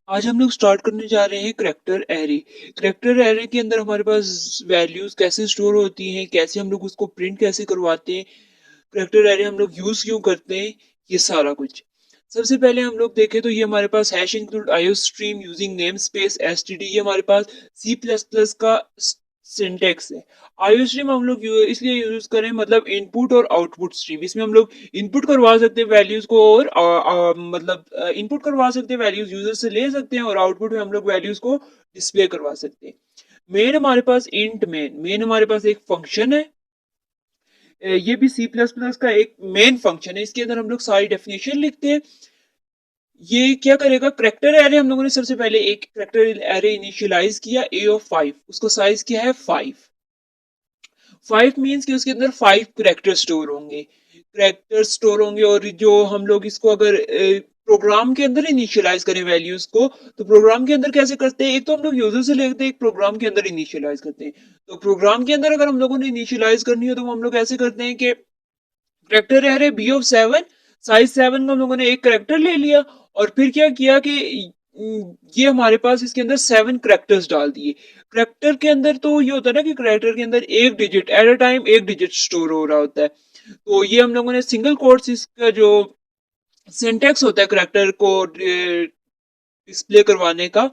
आज हम लोग स्टार्ट करने जा रहे हैं करैक्टर एरे। करैक्टर एरे के अंदर हमारे पास वैल्यूज कैसे स्टोर होती हैं, कैसे हम लोग उसको प्रिंट कैसे करवाते हैं, करैक्टर एरे हम लोग यूज क्यों करते हैं, ये सारा कुछ। सबसे पहले हम लोग देखें तो ये हमारे पास hash include IO stream using namespace STD, ये हमारे पास सी प्लस प्लस का सिंटेक्स है। आईओ स्ट्रीम हम लोग इसलिए यूज करें, मतलब इनपुट और आउटपुट स्ट्रीम। इसमें हम लोग इनपुट करवा सकते हैं वैल्यूज को और मतलब इनपुट करवा सकते हैं वैल्यूज यूजर से ले सकते हैं, और आउटपुट में हम लोग वैल्यूज को डिस्प्ले करवा सकते हैं। मेन हमारे पास इंट मेन हमारे पास एक फंक्शन है। ये भी सी प्लस प्लस का एक मेन फंक्शन है। इसके अंदर हम लोग सारी डेफिनेशन लिखते हैं। ये क्या करेगा, करैक्टर एरे हम लोगों ने सबसे पहले एक करैक्टर एरे इनिशियलाइज किया ए ऑफ 5, उसको साइज किया है 5। 5 मीन्स कि उसके अंदर 5 करैक्टर स्टोर होंगे, और जो हम लोग इसको अगर प्रोग्राम के अंदर इनिशियलाइज करें वैल्यूज को, तो प्रोग्राम के अंदर कैसे करते हैं, एक तो हम लोग यूजर से लेते हैं, एक प्रोग्राम के अंदर इनिशियलाइज करते हैं। तो प्रोग्राम के अंदर अगर हम लोगों ने इनिशियलाइज करनी हो तो हम लोग ऐसे करते हैं कि character array B of 7, size 7 का हम लोगों ने एक करैक्टर ले लिया, और फिर क्या किया कि ये हमारे पास इसके अंदर 7 करैक्टर्स डाल दिए। करैक्टर के अंदर तो ये होता है ना कि करैक्टर के अंदर एक डिजिट एट अ टाइम, एक डिजिट स्टोर हो रहा होता है। तो ये हम लोगों ने सिंगल कोट्स, इसका जो सिंटेक्स होता है करैक्टर को डिस्प्ले करवाने का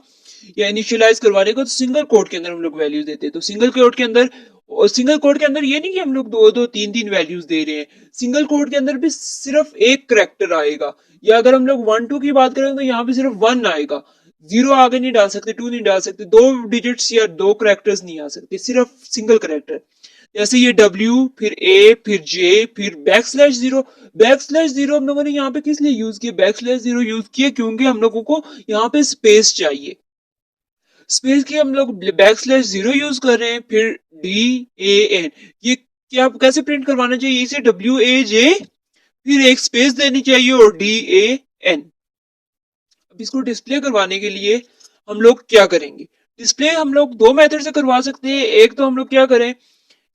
या इनिशियलाइज करवाने का, तो सिंगल कोड के अंदर हम लोग वैल्यूज देते हैं। तो सिंगल कोड के अंदर, और सिंगल कोड के अंदर ये नहीं कि हम लोग दो दो तीन तीन वैल्यूज दे रहे हैं, सिंगल कोड के अंदर भी सिर्फ एक करैक्टर आएगा। या अगर हम लोग 1 2 की बात करें तो यहाँ पे सिर्फ 1 आएगा, 0 आगे नहीं डाल सकते, 2 नहीं डाल सकते, दो डिजिट्स या दो करैक्टर्स नहीं आ सकते, सिर्फ सिंगल करैक्टर। जैसे ये W, फिर A, फिर J, फिर _0। _0 हम लोगों ने यहाँ पे किस लिए यूज किया, _0 यूज किया क्योंकि हम लोगों को यहाँ पे स्पेस चाहिए। स्पेस की हम लोग _0 यूज कर रहे हैं। फिर DAN, ये क्या कैसे प्रिंट करवाना चाहिए, इसे WAJ, फिर एक स्पेस देनी चाहिए और DAN। अब इसको डिस्प्ले करवाने के लिए हम लोग क्या करेंगे, डिस्प्ले हम लोग दो मेथड से करवा सकते हैं। एक तो हम लोग क्या करें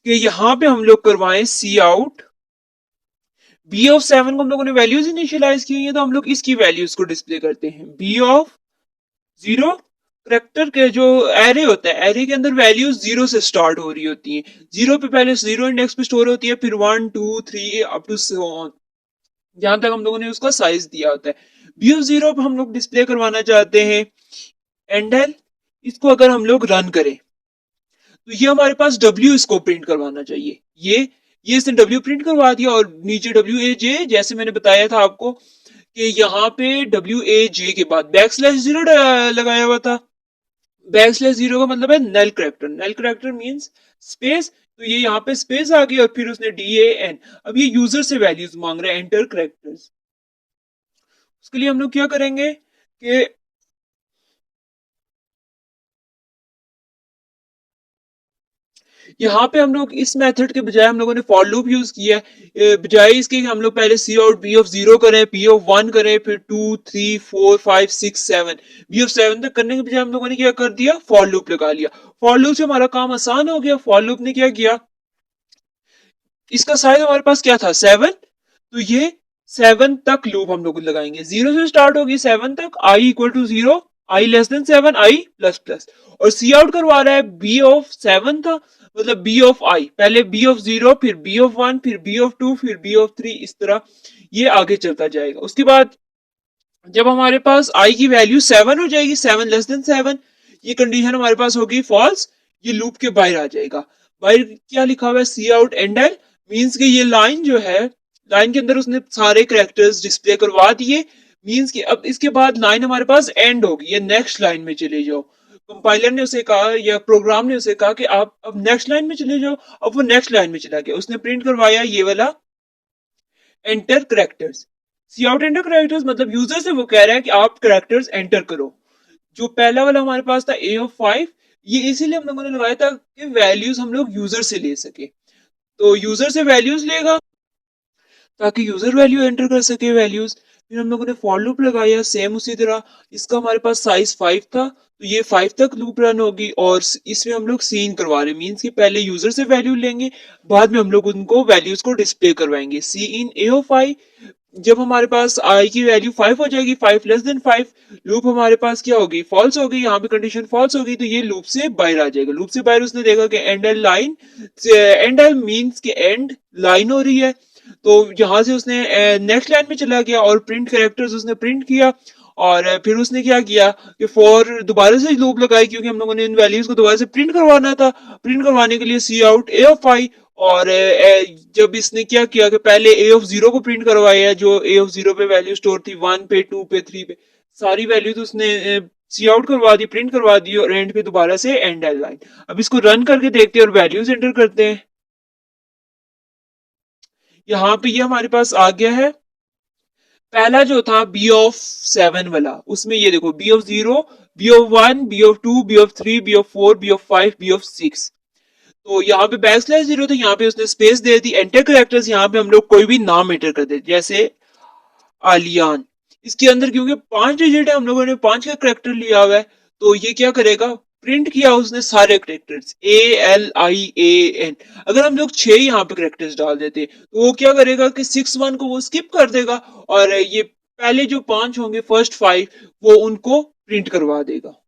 कि यहाँ पे हम लोग करवाएं सी आउट, बी ऑफ 7 को हम लोगों ने वैल्यूज इनिशियलाइज की है, तो हम लोग इसकी वैल्यूज को डिस्प्ले करते हैं। बी ऑफ 0, करैक्टर के जो एरे होता है, एरे के अंदर वैल्यूज 0 से स्टार्ट हो रही होती हैं। 0 पे पहले 0 इंडेक्स पे स्टोर होती है, फिर 1 2 3 अप टू सो ऑन, जहां तक हम लोगों ने उसका साइज दिया होता है। बी ऑफ 0 पे हम लोग डिस्प्ले करवाना चाहते हैं एंडल। इसको अगर हम लोग रन करें तो ये हमारे पास W इसको प्रिंट करवाना चाहिए। ये इसने W प्रिंट करवा दिया, और नीचे WAJ, जैसे मैंने बताया था आपको कि यहाँ पे WAJ के बाद _0 लगाया हुआ था। _0 का मतलब है नल करैक्टर, नल करैक्टर मींस स्पेस, तो ये यहाँ पे स्पेस आ गई, और फिर उसने DAN। अब ये यूजर से वैल्यूज मांग रहे हैं, एंटर करैक्टर्स। उसके लिए हम लोग क्या करेंगे कि यहाँ पे हम लोग इस मेथड के बजाय हम लोगों ने फॉर लूप यूज किया है। बजाय इसके हम लोग पहले सी आउट बी ऑफ 0 करें, पी ऑफ 1 करें, फिर 2 3 4 5 6 7, बी ऑफ 7 तक करने के बजाय हम लोगों ने क्या कर दिया, फॉर लूप लगा लिया। फॉर लूप से हमारा काम आसान हो गया। फॉर लूप ने क्या किया, इसका साइज हमारे पास क्या था 7, तो ये 7 तक लूप हम लोग लगाएंगे। 0 से स्टार्ट होगी 7 तक, I equal to 0, I less than 7, I plus plus. और सी आउट करवा रहा है बी ऑफ 7 था, मतलब बी ऑफ आई, पहले बी ऑफ 0, फिर बी ऑफ 1, फिर बी ऑफ 2, फिर बी ऑफ 3, इस तरह ये आगे चलता जाएगा। उसके बाद जब हमारे पास आई की वैल्यू 7 हो जाएगी, 7 लेस देन 7, ये कंडीशन हमारे पास होगी फॉल्स, ये लूप के बाहर आ जाएगा। बाहर क्या लिखा हुआ है, सी आउट एंडल, मीन्स कि ये लाइन जो है, लाइन के अंदर उसने सारे करेक्टर्स डिस्प्ले करवा दिए। मीन्स कि अब इसके बाद लाइन हमारे पास एंड होगी, ये नेक्स्ट लाइन में चले जाओ। कंपाइलर ने उसे कहा या प्रोग्राम ने उसे कहा कि आप अब नेक्स्ट लाइन में चले जाओ। अब वो नेक्स्ट लाइन में चला गया, उसने प्रिंट करवाया ये वाला एंटर करेक्टर्स। सी आउट एंटर करेक्टर्स मतलब यूजर से वो कह रहा है कि आप करेक्टर्स एंटर करो। जो पहला वाला हमारे पास था ए ऑफ 5, ये इसीलिए हम लोगों ने लगाया था कि वैल्यूज हम लोग यूजर से ले सके। तो यूजर से वैल्यूज लेगा ताकि यूजर वैल्यू एंटर कर सके वैल्यूज। फिर हम लोगों ने फॉर लूप लगाया सेम उसी तरह। इसका हमारे पास साइज 5 था, तो ये 5 तक लूप रन होगी, और इसमें हम लोग सीन करवा रहे हैं, मीन्स कि पहले यूजर से वैल्यू लेंगे, बाद में हम लोग उनको वैल्यूज को डिस्प्ले करवाएंगे। सी इन ए ऑफ 5, जब हमारे पास आई की वैल्यू 5 हो जाएगी, 5 लेस देन 5, लूप हमारे पास क्या होगी, फॉल्स हो गई, यहाँ पे कंडीशन फॉल्स हो गई, तो ये लूप से बाहर आ जाएगा। लूप से बाहर उसने देखा कि एंड लाइन, एंड मींस के एंड लाइन हो रही है, तो यहाँ से उसने नेक्स्ट लाइन में चला गया और प्रिंट कैरेक्टर्स उसने प्रिंट किया। और फिर उसने क्या किया कि फॉर दोबारा से लूप लगाई, क्योंकि हम लोगों ने इन वैल्यूज को दोबारा से प्रिंट करवाना था। प्रिंट करवाने के लिए सी आउट ए ऑफ आई, और जब इसने क्या किया कि पहले ए ऑफ जीरो को प्रिंट करवाया, जो ए ऑफ जीरो पे वैल्यू स्टोर थी, 1 पे, 2 पे, 3 पे, सारी वैल्यूज उसने सी आउट करवा दी, प्रिंट करवा दी, और एंड पे दोबारा से एंड लाइन। अब इसको रन करके देखते हैं और वैल्यूज एंटर करते हैं। यहाँ पे ये हमारे पास आ गया है। पहला जो था बी ऑफ 7 वाला, उसमें ये देखो B of 0, B of 1, B of 2, B of 3, B of 4, B of 5, B of 6। तो यहाँ पे बैक स्लैश 0 तो यहाँ पे उसने स्पेस दे दी। एंटर करेक्टर्स यहाँ पे हम लोग कोई भी नाम एंटर कर देते, जैसे आलियान। इसके अंदर क्योंकि 5 डिजिट है, हम लोगों ने 5 का करेक्टर लिया हुआ है, तो ये क्या करेगा, प्रिंट किया उसने सारे करेक्टर्स ALIAN। अगर हम लोग 6 यहाँ पे करेक्टर्स डाल देते तो वो क्या करेगा कि 6 1 को वो स्किप कर देगा, और ये पहले जो 5 होंगे, फर्स्ट 5, वो उनको प्रिंट करवा देगा।